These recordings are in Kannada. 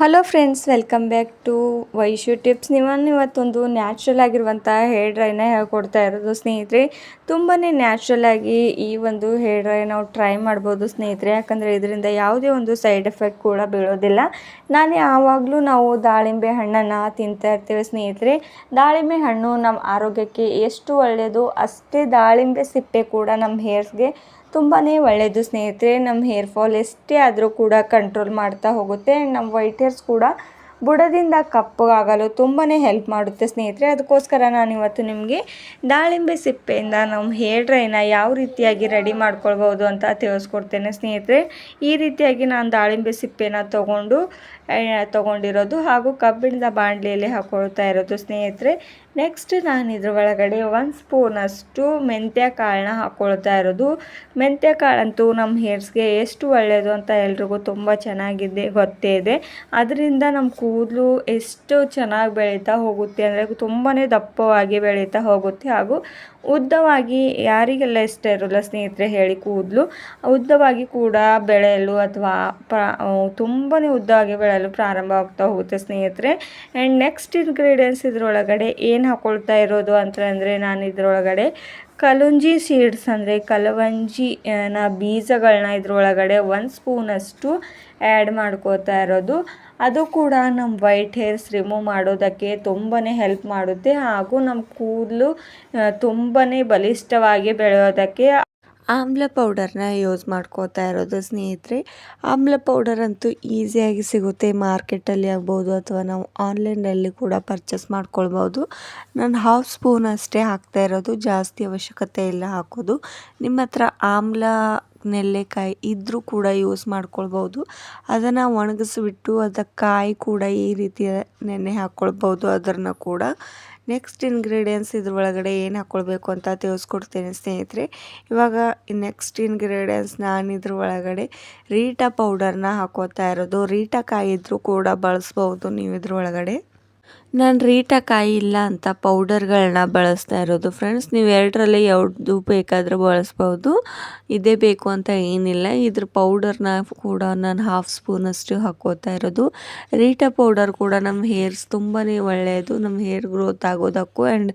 Hello friends, welcome back to Vaishu tips. ಇವತ್ತೊಂದು ನ್ಯಾಚುರಲ್ ಆಗಿರುವಂಥ ಹೇರ್ ಡ್ರೈನ ಹೇಳ್ಕೊಡ್ತಾ ಇರೋದು ಸ್ನೇಹಿತರೆ. ತುಂಬಾ ನ್ಯಾಚುರಲ್ ಆಗಿ ಈ ಒಂದು ಹೇರ್ ಡ್ರೈ ನಾವು ಟ್ರೈ ಮಾಡ್ಬೋದು ಸ್ನೇಹಿತರೆ. ಯಾಕಂದರೆ ಇದರಿಂದ ಯಾವುದೇ ಒಂದು ಸೈಡ್ ಎಫೆಕ್ಟ್ ಕೂಡ ಬೀಳೋದಿಲ್ಲ. ನಾನು ಯಾವಾಗಲೂ ನಾವು ದಾಳಿಂಬೆ ಹಣ್ಣನ್ನು ತಿಂತಾ ಇರ್ತೀವಿ ಸ್ನೇಹಿತರೆ. ದಾಳಿಂಬೆ ಹಣ್ಣು ನಮ್ಮ ಆರೋಗ್ಯಕ್ಕೆ ಎಷ್ಟು ಒಳ್ಳೆಯದು, ಅಷ್ಟೇ ದಾಳಿಂಬೆ ಸಿಪ್ಪೆ ಕೂಡ ನಮ್ಮ ಹೇರ್ಸ್ಗೆ ತುಂಬಾ ಒಳ್ಳೆಯದು ಸ್ನೇಹಿತರೆ. ನಮ್ಮ ಹೇರ್ ಫಾಲ್ ಎಷ್ಟೇ ಆದರೂ ಕೂಡ ಕಂಟ್ರೋಲ್ ಮಾಡ್ತಾ ಹೋಗುತ್ತೆ. ನಮ್ಮ ವೈಟ್ ಹೇರ್ಸ್ ಕೂಡ ಬುಡದಿಂದ ಕಪ್ಪಗಾಗಲು ತುಂಬಾ ಹೆಲ್ಪ್ ಮಾಡುತ್ತೆ ಸ್ನೇಹಿತರೆ. ಅದಕ್ಕೋಸ್ಕರ ನಾನು ಇವತ್ತು ನಿಮಗೆ ದಾಳಿಂಬೆ ಸಿಪ್ಪೆಯಿಂದ ನಮ್ಮ ಹೇರ್ ಡ್ರೈನ ಯಾವ ರೀತಿಯಾಗಿ ರೆಡಿ ಮಾಡ್ಕೊಳ್ಬೋದು ಅಂತ ತಿಳಿಸ್ಕೊಡ್ತೇನೆ ಸ್ನೇಹಿತರೆ. ಈ ರೀತಿಯಾಗಿ ನಾನು ದಾಳಿಂಬೆ ಸಿಪ್ಪೆನ ತೊಗೊಂಡಿರೋದು ಹಾಗೂ ಕಬ್ಬಿಣದ ಬಾಣಲೆಯಲ್ಲಿ ಹಾಕ್ಕೊಳ್ತಾ ಇರೋದು ಸ್ನೇಹಿತರೆ. ನೆಕ್ಸ್ಟ್ ನಾನು ಇದ್ರ ಒಳಗಡೆ 1 ಸ್ಪೂನಷ್ಟು ಮೆಂತ್ಯ ಕಾಳನ್ನ ಹಾಕ್ಕೊಳ್ತಾ ಇರೋದು. ಮೆಂತ್ಯ ಕಾಳಂತೂ ನಮ್ಮ ಹೇರ್ಸ್ಗೆ ಎಷ್ಟು ಒಳ್ಳೆಯದು ಅಂತ ಎಲ್ರಿಗೂ ತುಂಬ ಗೊತ್ತೇ ಇದೆ. ಅದರಿಂದ ನಮ್ಮ ಕೂದಲು ಎಷ್ಟು ಚೆನ್ನಾಗಿ ಬೆಳೀತಾ ಹೋಗುತ್ತೆ ಅಂದರೆ ತುಂಬಾ ದಪ್ಪವಾಗಿ ಬೆಳೀತಾ ಹೋಗುತ್ತೆ ಹಾಗೂ ಉದ್ದವಾಗಿ ಯಾರಿಗೆಲ್ಲ ಇಷ್ಟ ಇರೋಲ್ಲ ಸ್ನೇಹಿತರೆ ಹೇಳಿ ಕೂದಲು ಉದ್ದವಾಗಿ ಕೂಡ ಬೆಳೆಯಲು ಅಥವಾ ತುಂಬಾ ಉದ್ದವಾಗಿ ಬೆಳೆಯಲು ಪ್ರಾರಂಭ ಆಗ್ತಾ ಹೋಗುತ್ತೆ ಸ್ನೇಹಿತರೆ. ಆ್ಯಂಡ್ ನೆಕ್ಸ್ಟ್ ಇಂಗ್ರೀಡಿಯೆಂಟ್ಸ್ ಇದರೊಳಗಡೆ ಏನು ಹಾಕ್ಕೊಳ್ತಾ ಇರೋದು ಅಂತಂದರೆ ನಾನು ಇದರೊಳಗಡೆ ಕಲುಂಜಿ ಸೀಡ್ಸ್ ಅಂದರೆ ಕಲವಂಜಿನ ಬೀಜಗಳನ್ನ ಇದರೊಳಗಡೆ 1 ಸ್ಪೂನಷ್ಟು ಆ್ಯಡ್ ಮಾಡ್ಕೋತಾ ಇರೋದು. ಅದು ಕೂಡ ನಮ್ಮ ವೈಟ್ ಹೇರ್ಸ್ ರಿಮೂವ್ ಮಾಡೋದಕ್ಕೆ ತುಂಬಾ ಹೆಲ್ಪ್ ಮಾಡುತ್ತೆ ಹಾಗೂ ನಮ್ಮ ಕೂದಲು ತುಂಬಾ ಬಲಿಷ್ಠವಾಗಿ ಬೆಳೆಯೋದಕ್ಕೆ ಆಮ್ಲ ಪೌಡರ್ನ ಯೂಸ್ ಮಾಡ್ಕೋತಾ ಇರೋದು ಸ್ನೇಹಿತರೆ. ಆಮ್ಲ ಪೌಡರ್ ಅಂತೂ ಈಸಿಯಾಗಿ ಸಿಗುತ್ತೆ ಮಾರ್ಕೆಟಲ್ಲಿ ಆಗ್ಬೋದು ಅಥವಾ ನಾವು ಆನ್ಲೈನಲ್ಲಿ ಕೂಡ ಪರ್ಚೇಸ್ ಮಾಡ್ಕೊಳ್ಬೋದು. ನಾನು 1/2 ಸ್ಪೂನ್ ಅಷ್ಟೇ ಹಾಕ್ತಾ ಇರೋದು, ಜಾಸ್ತಿ ಅವಶ್ಯಕತೆ ಇಲ್ಲ ಹಾಕೋದು. ನಿಮ್ಮ ಹತ್ರ ಆಮ್ಲ ನೆಲ್ಲೆಕಾಯಿ ಇದ್ದರೂ ಕೂಡ ಯೂಸ್ ಮಾಡ್ಕೊಳ್ಬೋದು. ಅದನ್ನು ಒಣಗಿಸ್ಬಿಟ್ಟು ಅದಕ್ಕಾಯಿ ಕೂಡ ಈ ರೀತಿಯ ನೆನೆ ಹಾಕ್ಕೊಳ್ಬೋದು ಅದನ್ನು ಕೂಡ. ನೆಕ್ಸ್ಟ್ ಇಂಗ್ರೀಡಿಯೆಂಟ್ಸ್ ಇದ್ರೊಳಗಡೆ ಏನು ಹಾಕ್ಕೊಳ್ಬೇಕು ಅಂತ ತಿಳಿಸ್ಕೊಡ್ತೇನೆ ಸ್ನೇಹಿತರೆ. ಇವಾಗ ನೆಕ್ಸ್ಟ್ ಇಂಗ್ರೀಡಿಯೆಂಟ್ಸ್ ನಾನು ಇದ್ರ ಒಳಗಡೆ ರೀಟಾ ಪೌಡರ್ನ ಹಾಕೋತಾ ಇರೋದು. ರೀಟಾ ಕಾಯಿ ಇದ್ದರೂ ಕೂಡ ಬಳಸ್ಬೋದು ನೀವು ಇದ್ರೊಳಗಡೆ. ನಾನು ರೀಟಾ ಕಾಯಿ ಇಲ್ಲ ಅಂತ ಪೌಡರ್ಗಳನ್ನ ಬಳಸ್ತಾ ಇರೋದು ಫ್ರೆಂಡ್ಸ್. ನೀವು ಎರಡರಲ್ಲಿ ಯಾವುದು ಬೇಕಾದರೂ ಬಳಸ್ಬೋದು, ಇದೇ ಬೇಕು ಅಂತ ಏನಿಲ್ಲ. ಇದ್ರ ಪೌಡರ್ನ ಕೂಡ ನಾನು 1/2 ಸ್ಪೂನಷ್ಟು ಹಾಕೋತಾ ಇರೋದು. ರೀಟಾ ಪೌಡರ್ ಕೂಡ ನಮ್ಮ ಹೇರ್ಸ್ ತುಂಬಾ ಒಳ್ಳೆಯದು, ನಮ್ಮ ಹೇರ್ ಗ್ರೋತ್ ಆಗೋದಕ್ಕೂ ಆ್ಯಂಡ್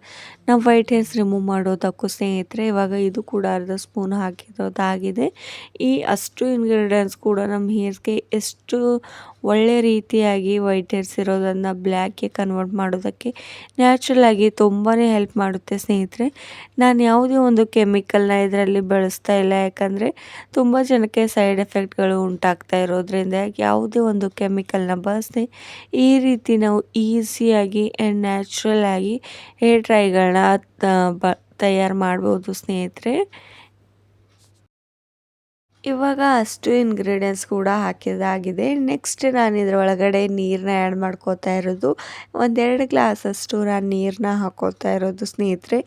ನಮ್ಮ ವೈಟ್ ಹೇರ್ಸ್ ರಿಮೂವ್ ಮಾಡೋದಕ್ಕೂ ಸ್ನೇಹಿತರೆ. ಇವಾಗ ಇದು ಕೂಡ 1/2 ಸ್ಪೂನ್ ಹಾಕಿರೋದಾಗಿದೆ. ಈ ಅಷ್ಟು ಇಂಗ್ರೀಡಿಯೆಂಟ್ಸ್ ಕೂಡ ನಮ್ಮ ಹೇರ್ಸ್ಗೆ ಎಷ್ಟು ಒಳ್ಳೆ ರೀತಿಯಾಗಿ ವೈಟ್ ಹೇರ್ಸ್ ಇರೋದನ್ನು ಬ್ಲ್ಯಾಕ್ಗೆ ಕನ್ವರ್ಟ್ ಮಾಡೋದಕ್ಕೆ ನ್ಯಾಚುರಲ್ ಆಗಿ ತುಂಬಾ ಹೆಲ್ಪ್ ಮಾಡುತ್ತೆ ಸ್ನೇಹಿತರೆ. ನಾನು ಯಾವುದೇ ಒಂದು ಕೆಮಿಕಲ್ನ ಇದರಲ್ಲಿ ಬಳಸ್ತಾ ಇಲ್ಲ, ಯಾಕಂದರೆ ತುಂಬ ಜನಕ್ಕೆ ಸೈಡ್ ಎಫೆಕ್ಟ್ಗಳು ಉಂಟಾಗ್ತಾ ಇರೋದ್ರಿಂದ ಯಾವುದೇ ಒಂದು ಕೆಮಿಕಲ್ನ ಬಳಸದೆ ಈ ರೀತಿ ನಾವು ಈಸಿಯಾಗಿ ಆ್ಯಂಡ್ ನ್ಯಾಚುರಲ್ ಆಗಿ ಹೇರ್ ಡ್ರೈಗಳನ್ನ ತಯಾರು ಮಾಡ್ಬೋದು ಸ್ನೇಹಿತರೆ. ಇವಾಗ ಅಷ್ಟು ಇಂಗ್ರೀಡಿಯೆಂಟ್ಸ್ ಕೂಡ ಹಾಕಿದಾಗಿದೆ. ನೆಕ್ಸ್ಟ್ ನಾನು ಇದರೊಳಗಡೆ ನೀರನ್ನ ಆ್ಯಡ್ ಮಾಡ್ಕೋತಾ ಇರೋದು. 1-2 ಗ್ಲಾಸಷ್ಟು ನಾನು ನೀರನ್ನ ಹಾಕೋತಾ ಇರೋದು ಸ್ನೇಹಿತರೆ.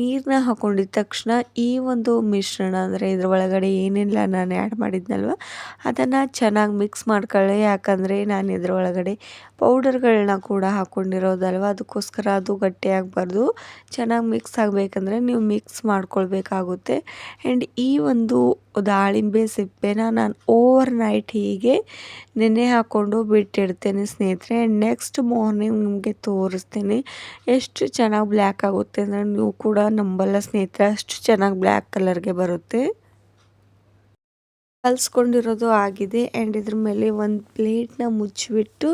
ನೀರನ್ನ ಹಾಕೊಂಡಿದ ತಕ್ಷಣ ಈ ಒಂದು ಮಿಶ್ರಣ ಅಂದರೆ ಇದರೊಳಗಡೆ ಏನೆಲ್ಲ ನಾನು ಆ್ಯಡ್ ಮಾಡಿದ್ನಲ್ವ ಅದನ್ನು ಚೆನ್ನಾಗಿ ಮಿಕ್ಸ್ ಮಾಡ್ಕೊಳ್ಳಿ. ಯಾಕಂದರೆ ನಾನು ಇದರೊಳಗಡೆ ಪೌಡರ್ಗಳನ್ನ ಕೂಡ ಹಾಕ್ಕೊಂಡಿರೋದಲ್ವ, ಅದಕ್ಕೋಸ್ಕರ ಅದು ಗಟ್ಟಿಯಾಗಬಾರ್ದು. ಚೆನ್ನಾಗಿ ಮಿಕ್ಸ್ ಆಗಬೇಕಂದ್ರೆ ನೀವು ಮಿಕ್ಸ್ ಮಾಡ್ಕೊಳ್ಬೇಕಾಗುತ್ತೆ. ಆ್ಯಂಡ್ ಈ ಒಂದು ದಾಳಿಂಬೆ ಸಿಪ್ಪೆನ ನಾನು ಓವರ್ ನೈಟ್ ಹೀಗೆ ನೆನೆ ಹಾಕ್ಕೊಂಡು ಬಿಟ್ಟಿಡ್ತೇನೆ ಸ್ನೇಹಿತರೆ. ಆ್ಯಂಡ್ ನೆಕ್ಸ್ಟ್ ಮಾರ್ನಿಂಗ್ ನಿಮಗೆ ತೋರಿಸ್ತೀನಿ ಎಷ್ಟು ಚೆನ್ನಾಗಿ ಬ್ಲ್ಯಾಕ್ ಆಗುತ್ತೆ ಅಂದರೆ ನೀವು ಕೂಡ ನಂಬಲ್ಲ ಸ್ನೇಹಿತರೆ, ಅಷ್ಟು ಚೆನ್ನಾಗಿ ಬ್ಲ್ಯಾಕ್ ಕಲರ್ಗೆ ಬರುತ್ತೆ. ಕಲಿಸ್ಕೊಂಡಿರೋದು ಆಗಿದೆ. ಆ್ಯಂಡ್ ಇದ್ರ ಮೇಲೆ ಒಂದು ಪ್ಲೇಟ್ನ ಮುಚ್ಚಿಬಿಟ್ಟು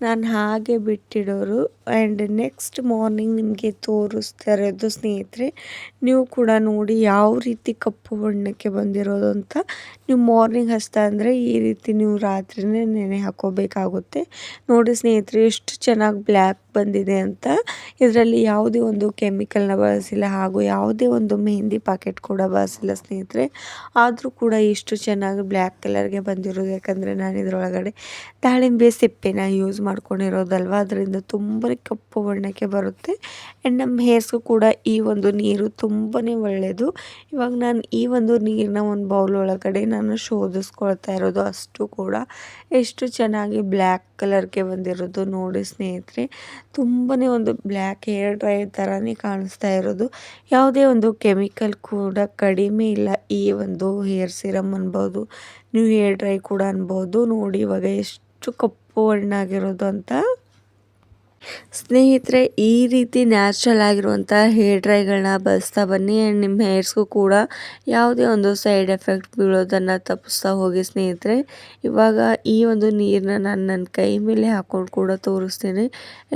ನಾನು ಹಾಗೆ ಬಿಟ್ಟಿಡೋರು. ಆ್ಯಂಡ್ ನೆಕ್ಸ್ಟ್ ಮಾರ್ನಿಂಗ್ ನಿಮಗೆ ತೋರಿಸ್ತಾ ಇರೋದು ಸ್ನೇಹಿತರೆ. ನೀವು ಕೂಡ ನೋಡಿ ಯಾವ ರೀತಿ ಕಪ್ಪು ಬಣ್ಣಕ್ಕೆ ಬಂದಿರೋದು ಅಂತ. ನೀವು ಮಾರ್ನಿಂಗ್ ಹಚ್ತಾ ಅಂದರೆ ಈ ರೀತಿ ನೀವು ರಾತ್ರಿನೇ ನೆನೆ ಹಾಕೋಬೇಕಾಗುತ್ತೆ. ನೋಡಿ ಸ್ನೇಹಿತರೆ ಎಷ್ಟು ಚೆನ್ನಾಗಿ ಬ್ಲ್ಯಾಕ್ ಬಂದಿದೆ ಅಂತ. ಇದರಲ್ಲಿ ಯಾವುದೇ ಒಂದು ಕೆಮಿಕಲ್ನ ಬಳಸಿಲ್ಲ ಹಾಗೂ ಯಾವುದೇ ಒಂದು ಮೆಹಂದಿ ಪ್ಯಾಕೆಟ್ ಕೂಡ ಬಳಸಿಲ್ಲ ಸ್ನೇಹಿತರೆ. ಆದರೂ ಕೂಡ ಇಷ್ಟು ಚೆನ್ನಾಗಿ ಬ್ಲ್ಯಾಕ್ ಕಲರ್ಗೆ ಬಂದಿರೋದು ಯಾಕಂದರೆ ನಾನು ಇದರೊಳಗಡೆ ದಾಳಿಂಬೆ ಸಿಪ್ಪೆನ ಯೂಸ್ ಮಾಡ್ಕೊಂಡಿರೋದಲ್ವ, ಅದರಿಂದ ತುಂಬ ಕಪ್ಪು ಬಣ್ಣಕ್ಕೆ ಬರುತ್ತೆ. ಆ್ಯಂಡ್ ನಮ್ಮ ಹೇರ್ಸ್ಗೂ ಕೂಡ ಈ ಒಂದು ನೀರು ತುಂಬಾ ಒಳ್ಳೆಯದು. ಇವಾಗ ನಾನು ಈ ಒಂದು ನೀರನ್ನ ಒಂದು ಬೌಲ್ ಒಳಗಡೆ ನಾನು ಶೋಧಿಸ್ಕೊಳ್ತಾ ಇರೋದು. ಅಷ್ಟು ಕೂಡ ಎಷ್ಟು ಚೆನ್ನಾಗಿ ಬ್ಲ್ಯಾಕ್ ಕಲರ್ಗೆ ಬಂದಿರೋದು ನೋಡಿ ಸ್ನೇಹಿತರೆ. ತುಂಬಾ ಒಂದು ಬ್ಲ್ಯಾಕ್ ಹೇರ್ ಡ್ರೈ ಥರನೇ ಕಾಣಿಸ್ತಾ ಇರೋದು. ಯಾವುದೇ ಒಂದು ಕೆಮಿಕಲ್ ಕೂಡ ಕಡಿಮೆ ಇಲ್ಲ ಈ ಒಂದು ಹೇರ್ ಸಿರಮ್ ಅನ್ಬೋದು, ನೀವು ಹೇರ್ ಡ್ರೈ ಕೂಡ ಅನ್ಬೋದು. ನೋಡಿ ಇವಾಗ ಎಷ್ಟು ಕಪ್ಪು ಕಪ್ಪು ಬಣ್ಣಾಗಿರೋದು ಅಂತ. ಸ್ನೇಹಿತರೆ, ಈ ರೀತಿ ನ್ಯಾಚುರಲ್ ಆಗಿರುವಂಥ ಹೇರ್ ಡ್ರೈಗಳನ್ನ ಬಳಸ್ತಾ ಬನ್ನಿ. ಆ್ಯಂಡ್ ನಿಮ್ಮ ಹೇರ್ಸ್ಗೂ ಕೂಡ ಯಾವುದೇ ಒಂದು ಸೈಡ್ ಎಫೆಕ್ಟ್ ಬೀಳೋದನ್ನು ತಪ್ಪಿಸ್ತಾ ಹೋಗಿ ಸ್ನೇಹಿತರೆ. ಇವಾಗ ಈ ಒಂದು ನೀರನ್ನ ನಾನು ನನ್ನ ಕೈ ಮೇಲೆ ಹಾಕ್ಕೊಂಡು ಕೂಡ ತೋರಿಸ್ತೇನೆ.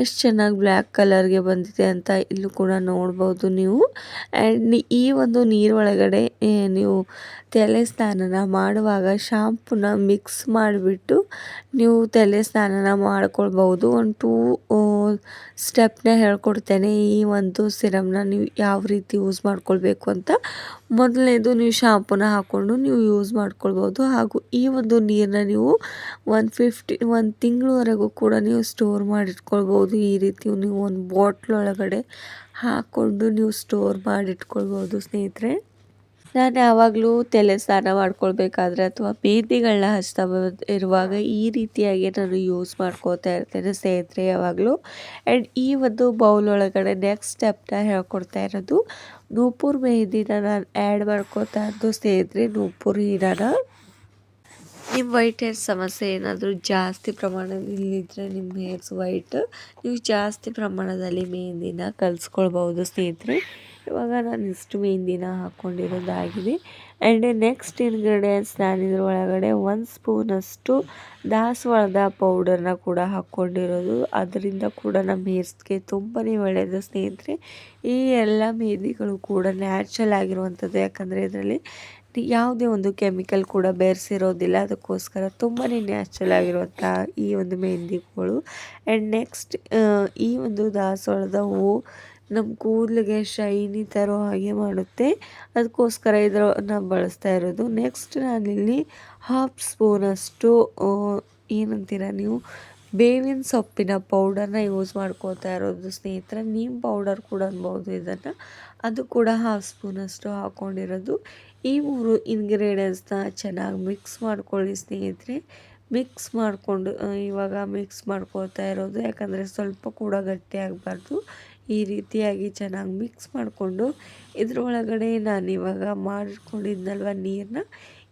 ಎಷ್ಟು ಚೆನ್ನಾಗಿ ಬ್ಲ್ಯಾಕ್ ಕಲರ್ಗೆ ಬಂದಿದೆ ಅಂತ ಇಲ್ಲೂ ಕೂಡ ನೋಡ್ಬೋದು ನೀವು. ಆ್ಯಂಡ್ ಈ ಒಂದು ನೀರೊಳಗಡೆ ನೀವು ತಲೆ ಸ್ನಾನನ ಮಾಡುವಾಗ ಶಾಂಪೂನ ಮಿಕ್ಸ್ ಮಾಡಿಬಿಟ್ಟು ನೀವು ತಲೆ ಸ್ನಾನನ ಮಾಡ್ಕೊಳ್ಬೋದು. ಒಂದು 2 ಸ್ಟೆಪ್ನ ಹೇಳ್ಕೊಡ್ತೇನೆ. ಈ ಒಂದು ಸಿರಮ್ನ ನೀವು ಯಾವ ರೀತಿ ಯೂಸ್ ಮಾಡ್ಕೊಳ್ಬೇಕು ಅಂತ. ಮೊದಲನೇದು, ನೀವು ಶಾಂಪೂನ ಹಾಕ್ಕೊಂಡು ನೀವು ಯೂಸ್ ಮಾಡ್ಕೊಳ್ಬೋದು. ಹಾಗೂ ಈ ಒಂದು ನೀರನ್ನ ನೀವು 1 ತಿಂಗಳವರೆಗೂ ಕೂಡ ನೀವು ಸ್ಟೋರ್ ಮಾಡಿಟ್ಕೊಳ್ಬೋದು. ಈ ರೀತಿ ನೀವು ಒಂದು ಬಾಟ್ಲೊಳಗಡೆ ಹಾಕ್ಕೊಂಡು ನೀವು ಸ್ಟೋರ್ ಮಾಡಿಟ್ಕೊಳ್ಬೋದು ಸ್ನೇಹಿತರೆ. ನಾನು ಯಾವಾಗಲೂ ತಲೆ ಸ್ನಾನ ಮಾಡ್ಕೊಳ್ಬೇಕಾದ್ರೆ ಅಥವಾ ಮೆಹಂದಿಗಳನ್ನ ಹಚ್ತಾ ಇರುವಾಗ ಈ ರೀತಿಯಾಗಿ ನಾನು ಯೂಸ್ ಮಾಡ್ಕೋತಾ ಇರ್ತೇನೆ ಸ್ನೇಹಿತರೆ ಯಾವಾಗಲೂ. ಆ್ಯಂಡ್ ಈ ಒಂದು ಬೌಲ್ ಒಳಗಡೆ ನೆಕ್ಸ್ಟ್ ಸ್ಟೆಪ್ನ ಹೇಳ್ಕೊಡ್ತಾ ಇರೋದು, ನೂಪುರ್ ಮೆಹಂದಿನ ನಾನು ಆ್ಯಡ್ ಮಾಡ್ಕೋತಾ ಇದ್ದು ಸ್ನೇಹಿತರೆ. ನೂಪುರ್ ಹೀರಾನ ನಿಮ್ಮ ವೈಟ್ ಹೇರ್ ಸಮಸ್ಯೆ ಏನಾದರೂ ಜಾಸ್ತಿ ಪ್ರಮಾಣದಲ್ಲಿದ್ದರೆ, ನಿಮ್ಮ ಹೇರ್ಸ್ ವೈಟ್, ನೀವು ಜಾಸ್ತಿ ಪ್ರಮಾಣದಲ್ಲಿ ಮೆಹಂದಿನ ಕಲಿಸ್ಕೊಳ್ಬೋದು ಸ್ನೇಹಿತರೆ. ಇವಾಗ ನಾನು ಇಷ್ಟು ಮೆಹಂದಿನ ಹಾಕ್ಕೊಂಡಿರೋದಾಗಿದೆ. ಆ್ಯಂಡ್ ನೆಕ್ಸ್ಟ್ ಇಂಗ್ರೀಡಿಯೆಂಟ್ಸ್, ನಾನು ಇದ್ರ ಒಳಗಡೆ 1 ಸ್ಪೂನಷ್ಟು ದಾಸವಾಳದ ಪೌಡರ್ನ ಕೂಡ ಹಾಕ್ಕೊಂಡಿರೋದು. ಅದರಿಂದ ಕೂಡ ನಮ್ಮ ಹೇರ್ಸ್ಗೆ ತುಂಬಾ ಒಳ್ಳೆಯದು ಸ್ನೇಹಿತರೆ. ಈ ಎಲ್ಲ ಮೆಹಂದಿಗಳು ಕೂಡ ನ್ಯಾಚುರಲ್ ಆಗಿರುವಂಥದ್ದು, ಯಾಕಂದರೆ ಇದರಲ್ಲಿ ಯಾವುದೇ ಒಂದು ಕೆಮಿಕಲ್ ಕೂಡ ಬೆರೆಸಿರೋದಿಲ್ಲ. ಅದಕ್ಕೋಸ್ಕರ ತುಂಬಾ ನ್ಯಾಚುರಲ್ ಆಗಿರುವಂಥ ಈ ಒಂದು ಮೆಹಂದಿಗಳು. ಆ್ಯಂಡ್ ನೆಕ್ಸ್ಟ್, ಈ ಒಂದು ದಾಸವಾಳದ ಹೂವು ನಮ್ಮ ಕೂದಲಿಗೆ ಶೈನಿ ತರೋ ಹಾಗೆ ಮಾಡುತ್ತೆ. ಅದಕ್ಕೋಸ್ಕರ ಇದನ್ನು ಬಳಸ್ತಾ ಇರೋದು. ನೆಕ್ಸ್ಟ್ ನಾನಿಲ್ಲಿ 1/2 ಸ್ಪೂನಷ್ಟು ಏನಂತೀರ ನೀವು, ಬೇವಿನ ಸೊಪ್ಪಿನ ಪೌಡರ್ನ ಯೂಸ್ ಮಾಡ್ಕೋತಾ ಇರೋದು ಸ್ನೇಹಿತರೆ. ನೀಮ್ ಪೌಡರ್ ಕೂಡ ಅನ್ಬೋದು ಇದನ್ನು. ಅದು ಕೂಡ 1/2 ಸ್ಪೂನಷ್ಟು ಹಾಕ್ಕೊಂಡಿರೋದು. ಈ 3 ಇಂಗ್ರೀಡಿಯೆಂಟ್ಸ್ನ ಚೆನ್ನಾಗಿ ಮಿಕ್ಸ್ ಮಾಡ್ಕೊಳ್ಳಿ ಸ್ನೇಹಿತರೆ. ಮಿಕ್ಸ್ ಮಾಡಿಕೊಂಡು ಇವಾಗ ಮಿಕ್ಸ್ ಮಾಡ್ಕೊಳ್ತಾ ಇರೋದು, ಯಾಕಂದರೆ ಸ್ವಲ್ಪ ಕೂಡ ಗಟ್ಟಿ ಆಗಬಾರ್ದು. ಈ ರೀತಿಯಾಗಿ ಚೆನ್ನಾಗಿ ಮಿಕ್ಸ್ ಮಾಡಿಕೊಂಡು ಇದ್ರೊಳಗಡೆ ನಾನಿವಾಗ ಮಾಡಿಟ್ಕೊಂಡಿದ್ನಲ್ವ ನೀರನ್ನ,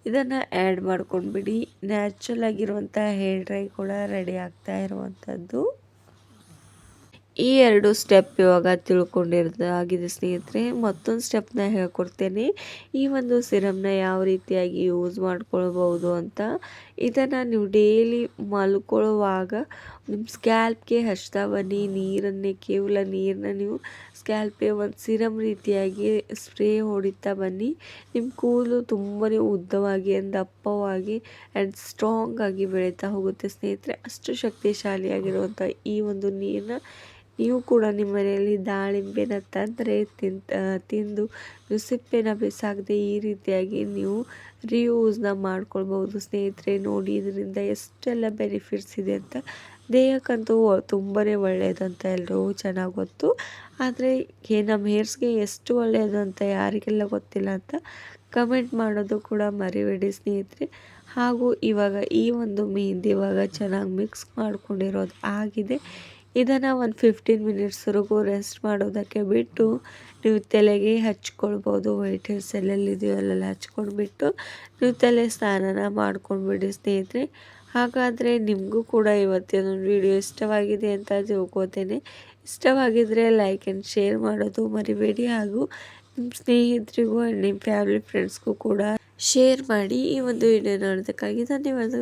ಇದನ್ನು ಆ್ಯಡ್ ಮಾಡ್ಕೊಂಡ್ಬಿಡಿ. ನ್ಯಾಚುರಲ್ ಆಗಿರುವಂಥ ಹೇರ್ ಡ್ರೈ ಕೂಡ ರೆಡಿ ಆಗ್ತಾ ಇರುವಂಥದ್ದು. ಈ 2 ಸ್ಟೆಪ್ ಇವಾಗ ತಿಳ್ಕೊಂಡಿರೋದಾಗಿದೆ ಸ್ನೇಹಿತರೆ. ಮತ್ತೊಂದು ಸ್ಟೆಪ್ನ ಹೇಳ್ಕೊಡ್ತೇನೆ. ಈ ಒಂದು ಸಿರಮ್ನ ಯಾವ ರೀತಿಯಾಗಿ ಯೂಸ್ ಮಾಡ್ಕೊಳ್ಬೋದು ಅಂತ. ಇದನ್ನು ನೀವು ಡೈಲಿ ಮಲ್ಕೊಳ್ಳುವಾಗ ನಿಮ್ಮ ಸ್ಕ್ಯಾಲ್ಪ್ಗೆ ಹಚ್ತಾ ಬನ್ನಿ. ಕೇವಲ ನೀರನ್ನ ನೀವು ಸ್ಕ್ಯಾಲ್ಪ್ಗೆ ಒಂದು ಸಿರಮ್ ರೀತಿಯಾಗಿ ಸ್ಪ್ರೇ ಹೊಡಿತಾ ಬನ್ನಿ. ನಿಮ್ಮ ಕೂದಲು ತುಂಬಾ ಉದ್ದವಾಗಿ ದಪ್ಪವಾಗಿ ಆ್ಯಂಡ್ ಸ್ಟ್ರಾಂಗ್ ಆಗಿ ಬೆಳೀತಾ ಹೋಗುತ್ತೆ ಸ್ನೇಹಿತರೆ. ಅಷ್ಟು ಶಕ್ತಿಶಾಲಿಯಾಗಿರುವಂಥ ಈ ಒಂದು ನೀರನ್ನ ನೀವು ಕೂಡ ನಿಮ್ಮ ಮನೆಯಲ್ಲಿ ದಾಳಿಂಬೆನ ತಂದರೆ ತಿಂದು ನೀವು ಸಿಪ್ಪೆನ ಬಿಸಾಕದೆ ಈ ರೀತಿಯಾಗಿ ನೀವು ರಿಯೂಸ್ನ ಮಾಡ್ಕೊಳ್ಬೋದು ಸ್ನೇಹಿತರೆ. ನೋಡಿ ಇದರಿಂದ ಎಷ್ಟೆಲ್ಲ ಬೆನಿಫಿಟ್ಸ್ ಇದೆ ಅಂತ. ದೇಹಕ್ಕಂತೂ ತುಂಬಾ ಒಳ್ಳೆಯದಂತ ಎಲ್ಲರೂ ಚೆನ್ನಾಗಿ ಗೊತ್ತು. ಆದರೆ ನಮ್ಮ ಹೇರ್ಸ್ಗೆ ಎಷ್ಟು ಒಳ್ಳೆಯದು ಅಂತ ಯಾರಿಗೆಲ್ಲ ಗೊತ್ತಿಲ್ಲ ಅಂತ ಕಮೆಂಟ್ ಮಾಡೋದು ಕೂಡ ಮರಿಬೇಡಿ ಸ್ನೇಹಿತರೆ. ಹಾಗೂ ಇವಾಗ ಈ ಒಂದು ಮೆಹಂದಿ ಇವಾಗ ಚೆನ್ನಾಗಿ ಮಿಕ್ಸ್ ಮಾಡ್ಕೊಂಡಿರೋದು ಆಗಿದೆ. ಇದನ್ನು ಒಂದು 15 ಮಿನಿಟ್ಸ್ವರೆಗೂ ರೆಸ್ಟ್ ಮಾಡೋದಕ್ಕೆ ಬಿಟ್ಟು ನೀವು ತಲೆಗೆ ಹಚ್ಕೊಳ್ಬೋದು. ವೈಟ್ ಹೇರ್ಸ್ ಎಲ್ಲೆಲ್ಲಿದೆಯೋ ಅಲ್ಲೆಲ್ಲ ಹಚ್ಕೊಂಡ್ಬಿಟ್ಟು ನೀವು ತಲೆ ಸ್ನಾನನ ಮಾಡ್ಕೊಂಡ್ಬಿಡಿ ಸ್ನೇಹಿತರೆ. ಹಾಗಾದರೆ ನಿಮಗೂ ಕೂಡ ಇವತ್ತಿನ ವಿಡಿಯೋ ಇಷ್ಟವಾಗಿದೆ ಅಂತ ತಿಳ್ಕೊತೇನೆ. ಇಷ್ಟವಾಗಿದ್ದರೆ ಲೈಕ್ ಆ್ಯಂಡ್ ಶೇರ್ ಮಾಡೋದು ಮರಿಬೇಡಿ. ಹಾಗೂ ನಿಮ್ಮ ಸ್ನೇಹಿತರಿಗೂ ನಿಮ್ಮ ಫ್ಯಾಮಿಲಿ ಫ್ರೆಂಡ್ಸ್ಗೂ ಕೂಡ ಶೇರ್ ಮಾಡಿ. ಈ ಒಂದು ವಿಡಿಯೋ ನೋಡೋದಕ್ಕಾಗಿ ಧನ್ಯವಾದಗಳು.